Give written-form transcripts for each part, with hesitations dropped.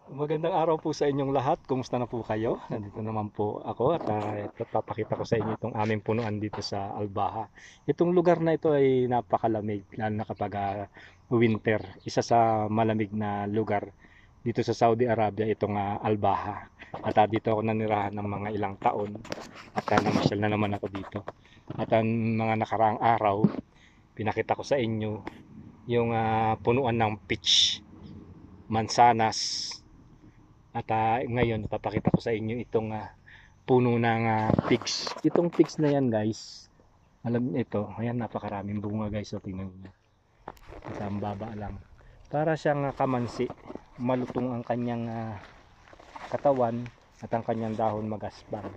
Magandang araw po sa inyong lahat. Kumusta na po kayo? Nandito naman po ako at papakita ko sa inyo itong aming punuan dito sa Albaha. Itong lugar na ito ay napakalamig, lalo na kapag winter. Isa sa malamig na lugar dito sa Saudi Arabia, itong Albaha. At dito ako nanirahan ng mga ilang taon at namasyal na naman ako dito. At ang mga nakaraang araw, pinakita ko sa inyo yung punuan ng peach, mansanas. At ngayon ipapakita ko sa inyo itong puno ng figs. Itong figs na yan guys, alam niyo ito, ayan napakaraming bunga guys. So tingnan niyo. At ang baba lang. Para siyang kamansi, malutong ang kanyang katawan at ang kanyang dahon magaspang.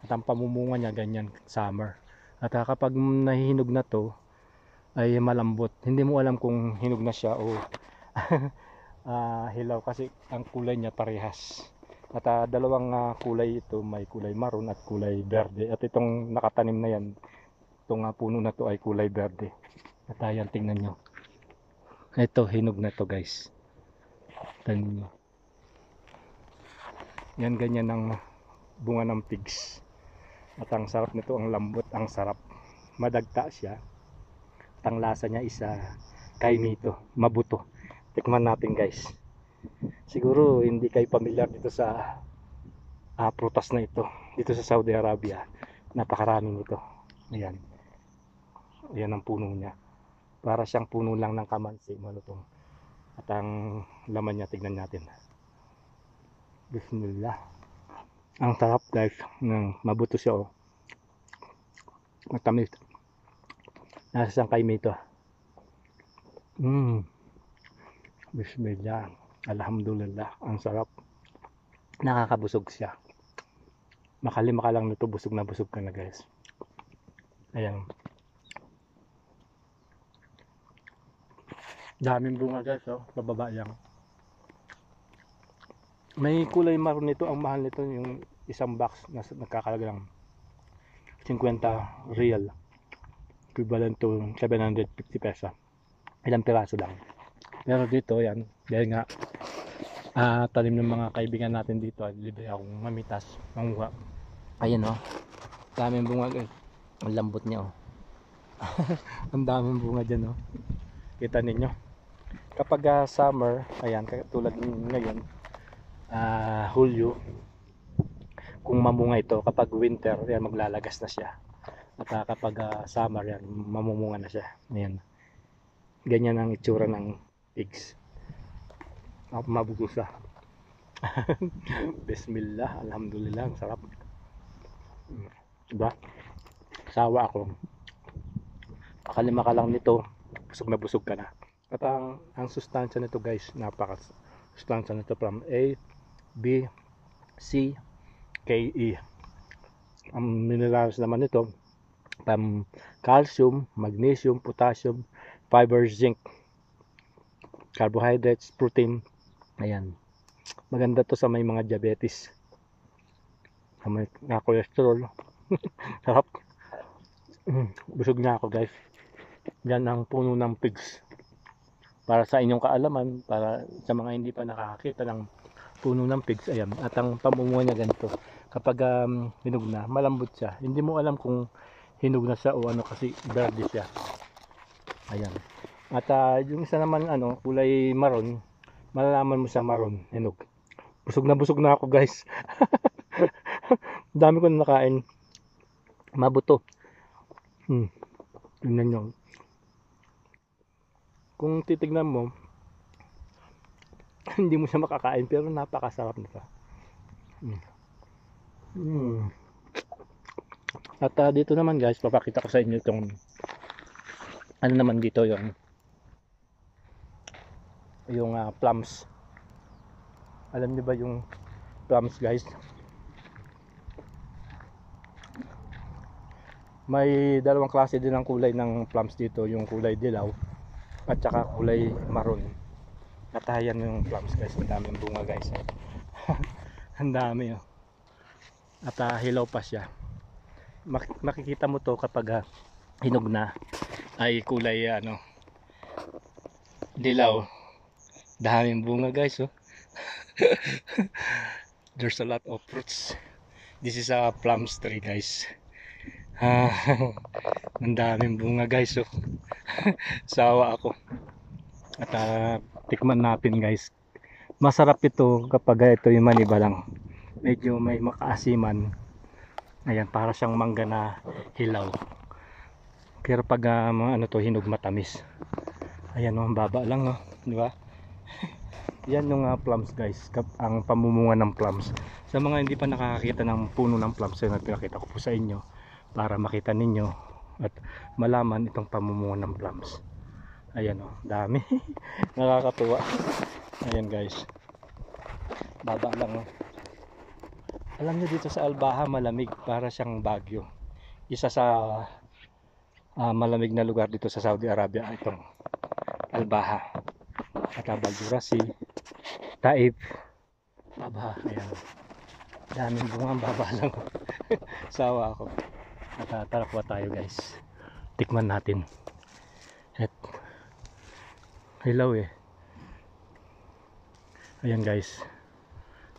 At ang pamumunga niya ganyan summer. At kapag nahihinog na to ay malambot. Hindi mo alam kung hinog na siya o hilaw kasi ang kulay niya parehas. At dalawang kulay ito, may kulay maroon at kulay berde. At itong nakatanim na yan, itong puno na to ay kulay berde. At ayan, tingnan nyo. Ito, hinog na to guys. Tingnan nyo. Yan ganyan ang bunga ng pigs. At ang sarap nito, ang lambot, ang sarap. Madagta siya. At ang lasa niya isa kaimito, mabuto. Tikman natin guys. Siguro hindi kayo pamilyar dito sa prutas na ito. Dito sa Saudi Arabia, napakaraming ito. Ayan. Ayan ang puno niya. Para siyang puno lang ng kamansi, malutong. At ang laman niya, tignan natin. Bismillah. Ang sarap guys. Mabuto siya oh. Matamis. Nasa siyang kaimito. Bismillah. Alhamdulillah. Ang sarap. Nakakabusog siya. Makalima ka lang nito, busog na busog ka na guys. Ayan. Daming bunga guys oh. Pababa yan. May kulay maroon nito. Ang mahal nito yung isang box na nagkakalaga lang 50 real. Equivalent to 750 pesos. Ilang piraso lang. Pero dito yan. Dahil nga tanim ng mga kaibigan natin dito at libre akong mamitas manguha. Ayan oh. Daming bunga guys. Ang lambot niya oh. Ang daming bunga dyan oh. Kita ninyo. Kapag summer, ayan, tulad ngayon, Hulyo, kung mamunga ito, kapag winter, yan, maglalagas na siya. At kapag summer, yan, mamumunga na siya. Ayan. Ganyan ang itsura ng pigs. Mabugusa. Bismillah, alhamdulillah, ang sarap. Diba? Sawa ako. Pakalima ka lang nito, busog na busog ka na. At ang sustansya nito guys, sustansya nito from A, B, C, K, E. Ang minerals naman nito from calcium, magnesium, potassium, fiber, zinc, carbohydrates, protein. Ayan. Maganda to sa may mga diabetes, sa may cholesterol. Sarap. Busog na ako guys. Yan ang puno ng pigs. Para sa inyong kaalaman, para sa mga hindi pa nakakita ng puno ng pigs, ayan. At ang pamumunga niya ganito. Kapag hinog na, malambot siya. Hindi mo alam kung hinog na siya o ano kasi verde siya. Ayan. At yung isa naman kulay maroon, malalaman mo sa maroon, hinog. Busog na ako guys. Dami ko na nakain. Mabuto. Tingnan nyo. Kung titignan mo, hindi mo siya makakain pero napakasarap nito. At dito naman guys, papakita ko sa inyo itong ano naman dito yung plums. Alam niyo ba yung plums guys? May dalawang klase din ng kulay ng plums dito, yung kulay dilaw at saka kulay maroon. At ayan yung plums guys, ang daming bunga guys. Ang dami oh. At hilaw pa siya. Makikita mo to kapag hinog na ay kulay dilaw. Daming bunga guys oh. There's a lot of fruits. This is a plum tree, guys. Ah, ang daming bunga, guys. So, sawa ako. At tikman natin, guys. Masarap ito kapag ito yung maniba lang. Medyo may makaasiman. Ayan, para siyang mangga na hilaw. Pero pag ano to, hinog matamis. Ayan, ang baba lang, no? Di ba? Yan yung plums, guys. Ang pamumunga ng plums. Sa mga hindi pa nakakakita ng puno ng plums, ay pinakita ko po sa inyo para makita ninyo at malaman itong pamumunga ng plums. Ayan, oh, dami. Nakakatuwa. Ayan, guys. Baba lang, oh. Alam nyo, dito sa Albaha malamig, para siyang Baguio. Isa sa malamig na lugar dito sa Saudi Arabia itong Albaha. At Baldurasi, Taif, Baba. Ayan, daming bunga, baba lang. Sawa ako. At tarakwa tayo, guys. Tikman natin. At hilaw eh. Ayan, guys,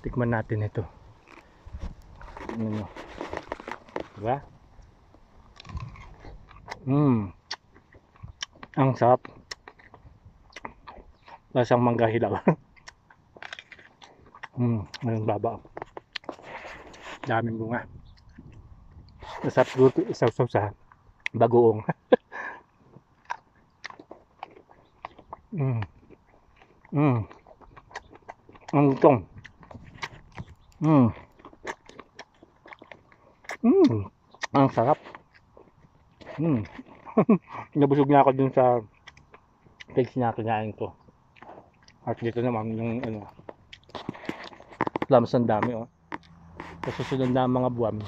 tikman natin ito. Ano nyo, diba? Ang sarap. Lasang mangga hilaw. Ang baba. Daming bunga. Nasarap siguro isaw-saw sa bagoong. Ang tong. Ang sarap. Nabusog na ako dun sa pigs na kinain ko. At dito naman yung ano, plums ang dami, oh. Sa susunod na mga buwan,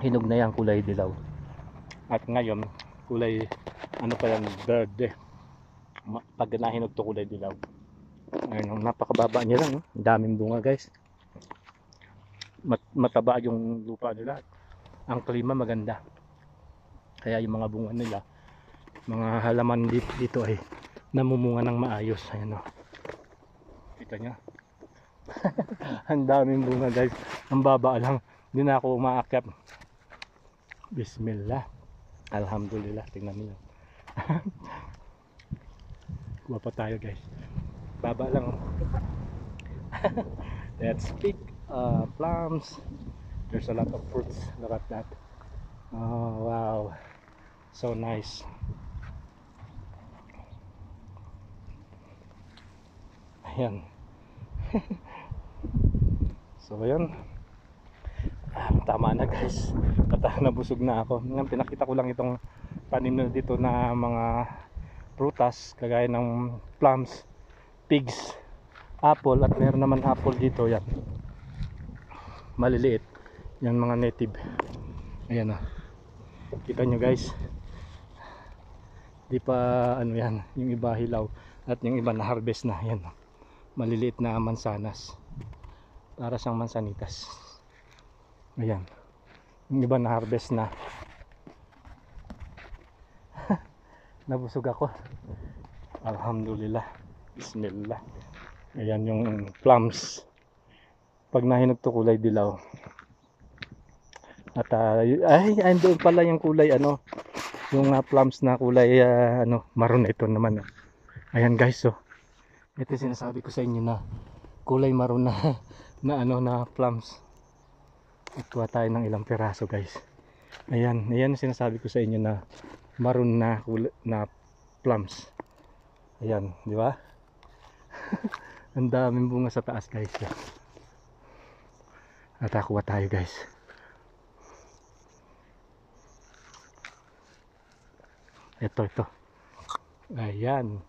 hinog na yan, kulay dilaw. At ngayon, kulay ano pa yan, verde. Pag nahinog to, kulay dilaw. Ayun, napakababa niya lang, oh. Daming bunga, guys. Mataba yung lupa nila. Ang klima maganda. Kaya yung mga bunga nila, mga halaman dito ay namumunga ng maayos. Ayan, oh. Kita nyo. Ang daming bunga, guys. Ang baba lang. Hindi na ako umaakyat. Bismillah. Alhamdulillah. Tingnan niyo. Kuha pa tayo, guys. Baba lang. Let's pick plums. There's a lot of fruits. Look at that. Oh, wow. So nice. Ayan. So ayan. Tama na, guys. At nabusog na ako. Pinakita ko lang itong tanim dito na mga prutas kagaya ng plums, figs, apple, at meron naman apple dito, yan. Maliliit. Yan mga native. Ayan, oh. Kita nyo, guys. Di pa ano yan, yung iba hilaw at yung iba na harvest na. Yan, oh. Maliliit na mansanas. Para siyang mansanitas. Ayan. Yung iba na harvest na. Nabusog ako. Alhamdulillah. Bismillah. Ayan yung plums. Pag nahinog to, kulay dilaw. At ay doon pala yung kulay ano, yung plums na kulay ano, maroon. Ito naman. Ayan, guys, so ito sinasabi ko sa inyo na kulay maroon na na ano, na plums. Ikuha tayo ng ilang piraso, guys. Ayan sinasabi ko sa inyo na maroon na na plums. Ayan, di ba? Ang daming bunga sa taas, guys. At kuha tayo, guys. Ito. Ayan.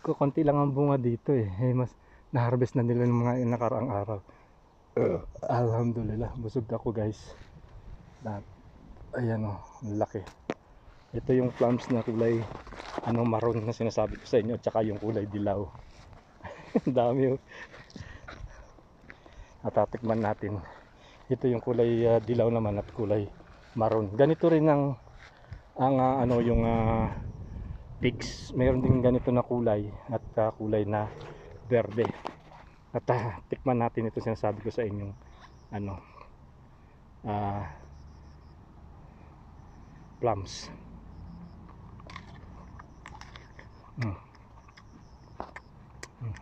Konti lang ang bunga dito eh. Mas na-harvest na nila ng mga nakaraang araw. Alhamdulillah, busog ako, guys. Ayan, oh, laki. Ito yung plums na kulay ano, maroon na sinasabi ko sa inyo, at saka yung kulay dilaw. Dami, oh. At tatikman natin. Ito yung kulay dilaw naman at kulay maroon. Ganito rin ang ano, yung figs. Mayroon din ganito na kulay at kulay na Verde. At tikman natin ito, sinasabi ko sa inyong ano, plums.